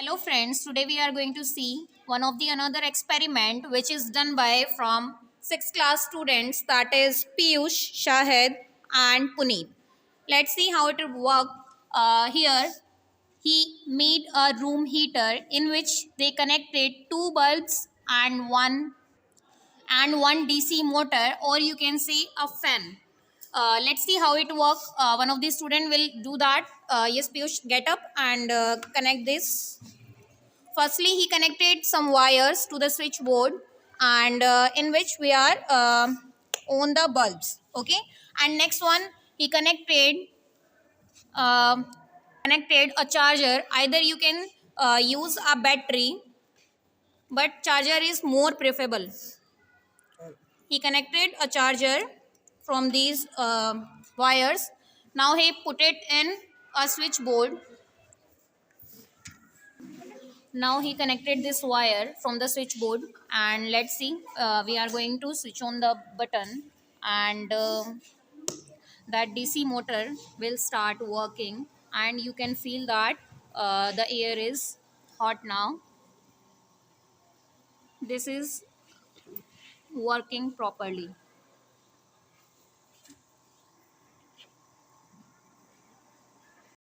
Hello friends, today we are going to see one of the another experiment which is done by from 6th class students, that is Piyush, Shahid and Puneet. Let's see how it will work. Here he made a room heater in which they connected two bulbs and one DC motor, or you can say a fan. Let's see how it works. One of the student will do that. Yes, Piyush, get up and connect this. Firstly, he connected some wires to the switchboard, and in which we are on the bulbs. Okay, and next one he um connected a charger. Either you can use a battery, but charger is more preferable. He connected a charger from these wires. Now he put it in a switchboard. Now he connected this wire from the switchboard, and let's see, we are going to switch on the button, and that DC motor will start working, and you can feel that the air is hot now. This is working properly.